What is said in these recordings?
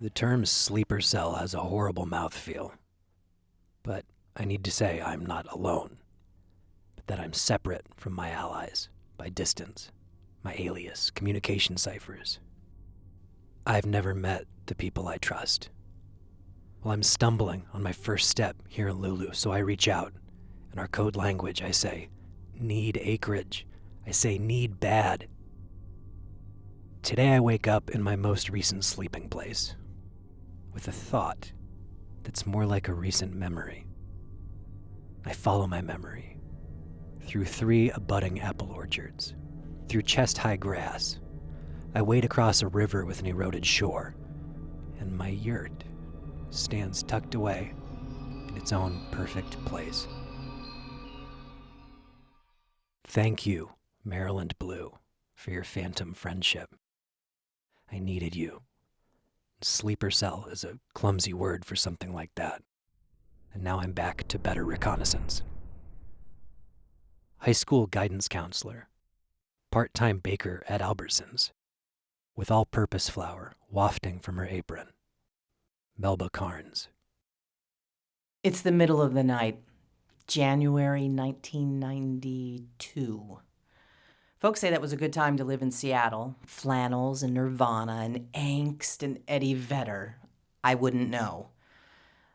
The term sleeper cell has a horrible mouthfeel. But I need to say I'm not alone. But that I'm separate from my allies by distance, my alias, communication ciphers. I've never met the people I trust. Well, I'm stumbling on my first step here in Lulu, so I reach out. In our code language, I say, need acreage. I say, need bad. Today I wake up in my most recent sleeping place with a thought that's more like a recent memory. I follow my memory through 3 abutting apple orchards, through chest-high grass. I wade across a river with an eroded shore, and my yurt stands tucked away in its own perfect place. Thank you, Maryland Blue, for your phantom friendship. I needed you. Sleeper cell is a clumsy word for something like that. And now I'm back to better reconnaissance. High school guidance counselor. Part-time baker at Albertsons. With all-purpose flour wafting from her apron. Melba Karns. It's the middle of the night, January 1992. Folks say that was a good time to live in Seattle. Flannels and Nirvana and angst and Eddie Vedder. I wouldn't know.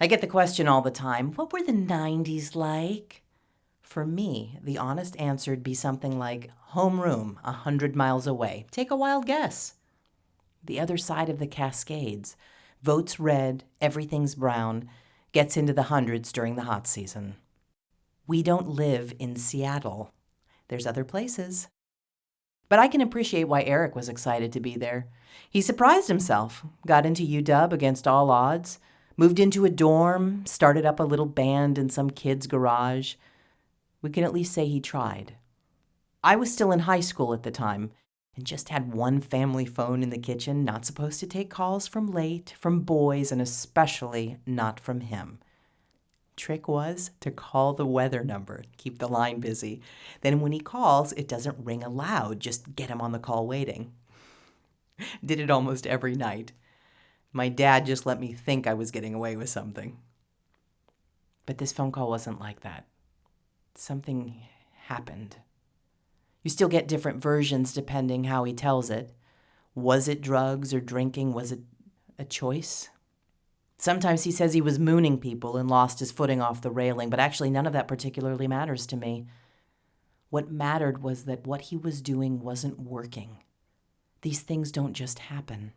I get the question all the time, what were the 90s like? For me, the honest answer'd be something like homeroom 100 miles away. Take a wild guess. The other side of the Cascades. Votes red, everything's brown, gets into the hundreds during the hot season. We don't live in Seattle. There's other places. But I can appreciate why Eric was excited to be there. He surprised himself, got into UW against all odds, moved into a dorm, started up a little band in some kid's garage. We can at least say he tried. I was still in high school at the time and just had one family phone in the kitchen, not supposed to take calls from late, from boys, and especially not from him. Trick was to call the weather number, keep the line busy. Then when he calls, it doesn't ring aloud, just get him on the call waiting. Did it almost every night. My dad just let me think I was getting away with something. But this phone call wasn't like that. Something happened. You still get different versions depending how he tells it. Was it drugs or drinking? Was it a choice? Sometimes he says he was mooning people and lost his footing off the railing, but actually none of that particularly matters to me. What mattered was that what he was doing wasn't working. These things don't just happen.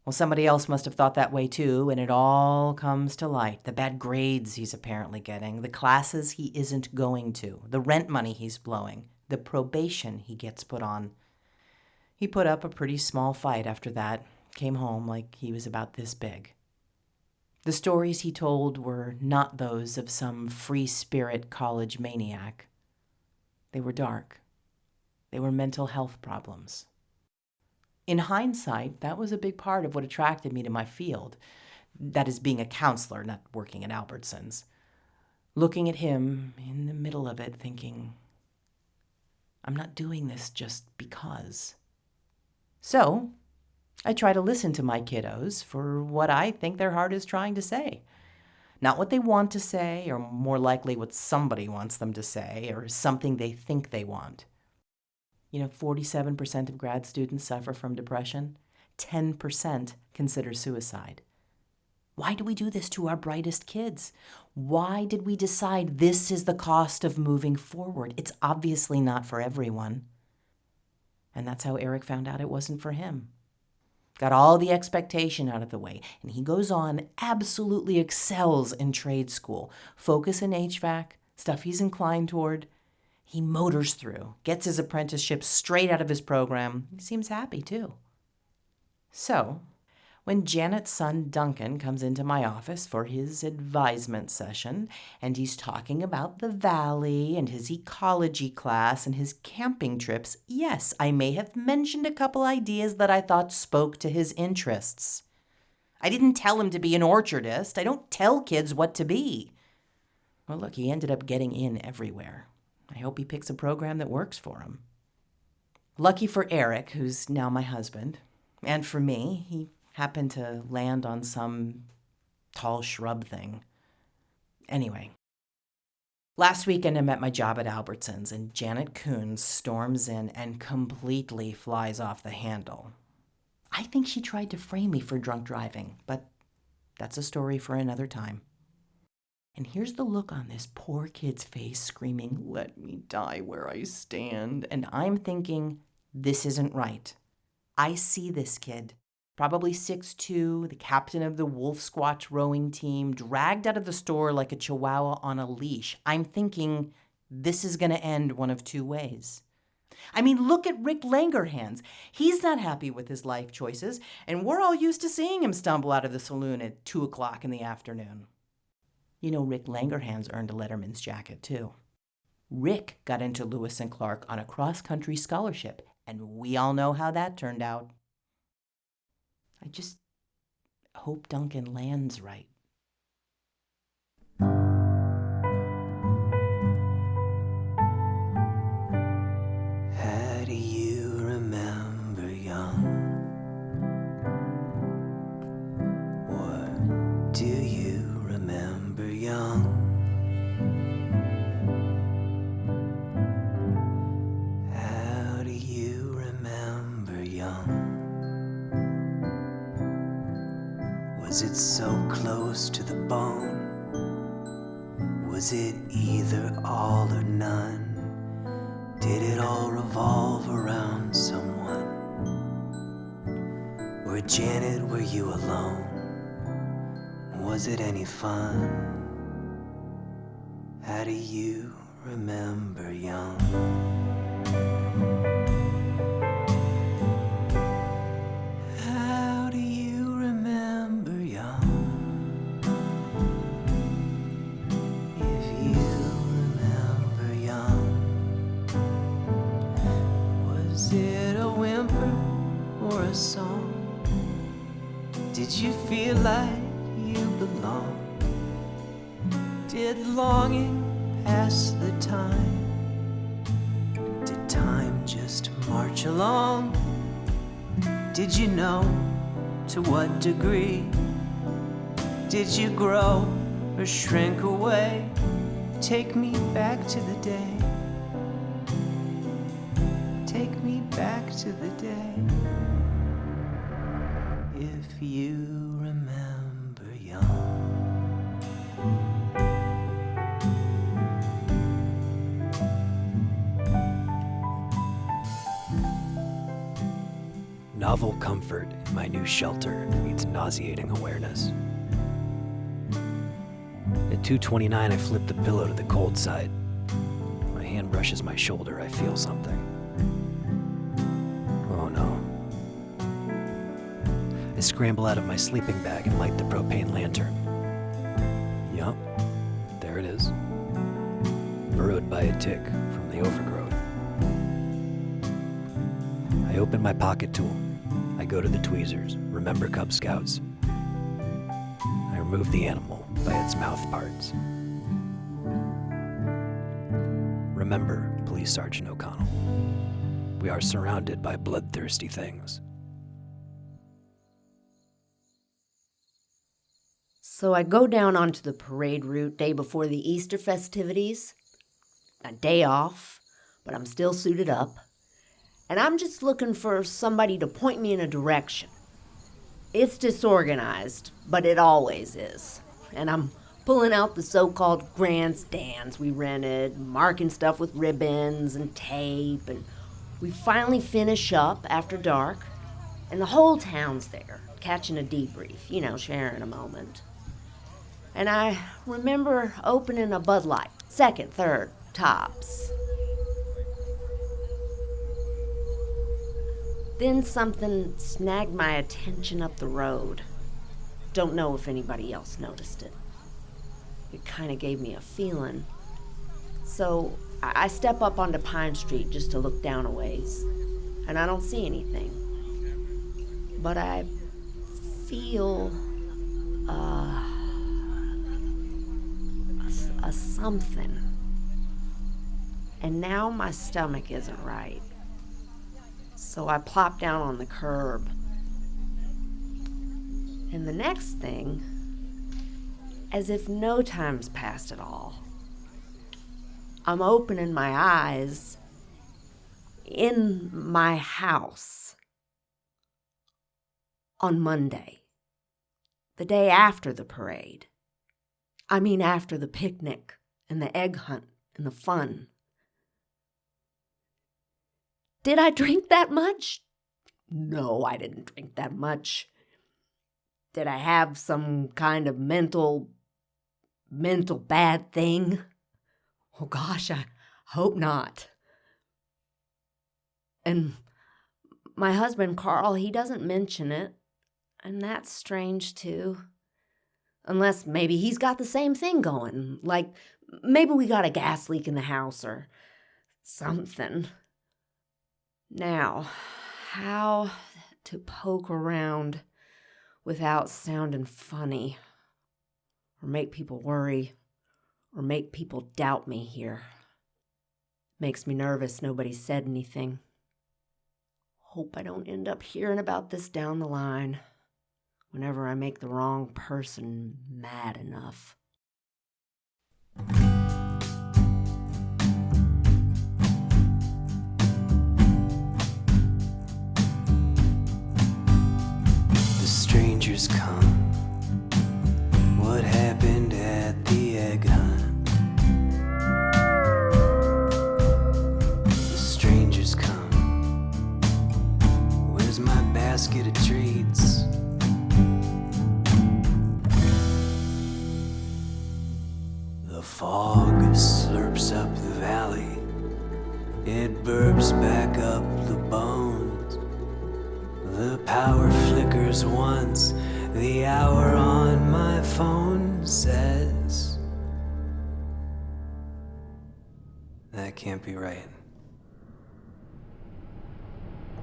Well, somebody else must have thought that way too, and it all comes to light. The bad grades he's apparently getting, the classes he isn't going to, the rent money he's blowing, the probation he gets put on. He put up a pretty small fight after that, came home like he was about this big. The stories he told were not those of some free-spirit college maniac. They were dark. They were mental health problems. In hindsight, that was a big part of what attracted me to my field. That is, being a counselor, not working at Albertsons. Looking at him in the middle of it, thinking, I'm not doing this just because. So, I try to listen to my kiddos for what I think their heart is trying to say. Not what they want to say, or more likely what somebody wants them to say, or something they think they want. 47% of grad students suffer from depression. 10% consider suicide. Why do we do this to our brightest kids? Why did we decide this is the cost of moving forward? It's obviously not for everyone. And that's how Eric found out it wasn't for him. Got all the expectation out of the way, and he goes on, absolutely excels in trade school. Focus in HVAC, stuff he's inclined toward. He motors through, gets his apprenticeship straight out of his program. He seems happy, too. So, when Janet's son Duncan comes into my office for his advisement session, and he's talking about the valley and his ecology class and his camping trips, yes, I may have mentioned a couple ideas that I thought spoke to his interests. I didn't tell him to be an orchardist. I don't tell kids what to be. Well, look, he ended up getting in everywhere. I hope he picks a program that works for him. Lucky for Eric, who's now my husband, and for me, he happened to land on some tall shrub thing. Anyway, last weekend I met my job at Albertsons, and Janet Coons storms in and completely flies off the handle. I think she tried to frame me for drunk driving, but that's a story for another time. And here's the look on this poor kid's face, screaming, "Let me die where I stand." And I'm thinking, this isn't right. I see this kid, probably 6'2", the captain of the Wolf Squatch rowing team, dragged out of the store like a chihuahua on a leash. I'm thinking, this is going to end one of two ways. I mean, look at Rick Langerhans. He's not happy with his life choices, and we're all used to seeing him stumble out of the saloon at 2 o'clock in the afternoon. You know, Rick Langerhans earned a Letterman's jacket, too. Rick got into Lewis and Clark on a cross-country scholarship, and we all know how that turned out. I just hope Duncan lands right. How do you remember young? What do you remember young? How do you remember young? Was it so close to the bone? Was it either all or none? Did it all revolve around someone? Or Janet, were you alone? Was it any fun? How do you remember young? How do you remember young? If you remember young, was it a whimper or a song? Did you feel like you belonged? Did longing pass the time? Did time just march along? Did you know to what degree? Did you grow or shrink away? Take me back to the day. Take me back to the day. If you remember young. Novel comfort in my new shelter meets nauseating awareness. At 2:29, I flip the pillow to the cold side. My hand brushes my shoulder. I feel something. Oh no. I scramble out of my sleeping bag and light the propane lantern. Yup, there it is. Burrowed by a tick from the overgrowth. I open my pocket tool. I go to the tweezers. Remember Cub Scouts. I remove the animal by its mouth parts. Remember, Police Sergeant O'Connell. We are surrounded by bloodthirsty things. So I go down onto the parade route day before the Easter festivities. A day off, but I'm still suited up. And I'm just looking for somebody to point me in a direction. It's disorganized, but it always is. And I'm pulling out the so-called grandstands we rented, marking stuff with ribbons and tape, and we finally finish up after dark, and the whole town's there, catching a debrief, sharing a moment. And I remember opening a Bud Light, second, third, tops. Then something snagged my attention up the road. Don't know if anybody else noticed it. It kind of gave me a feeling. So I step up onto Pine Street just to look down a ways, and I don't see anything. But I feel a something. And now my stomach isn't right. So I plop down on the curb. And the next thing, as if no time's passed at all, I'm opening my eyes in my house on Monday, the day after the parade. I mean, after the picnic and the egg hunt and the fun. Did I drink that much? No, I didn't drink that much. Did I have some kind of mental bad thing? Oh gosh, I hope not. And my husband, Carl, he doesn't mention it. And that's strange too. Unless maybe he's got the same thing going. Like maybe we got a gas leak in the house or something. Now, how to poke around without sounding funny, or make people worry, or make people doubt me here. Makes me nervous nobody said anything. Hope I don't end up hearing about this down the line, whenever I make the wrong person mad enough. Strangers come. What happened at the egg hunt? The strangers come. Where's my basket of treats? The fog slurps up the valley. It burps back up the bones. The power flickers once, the hour on my phone says, that can't be right.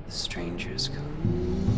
The strangers come.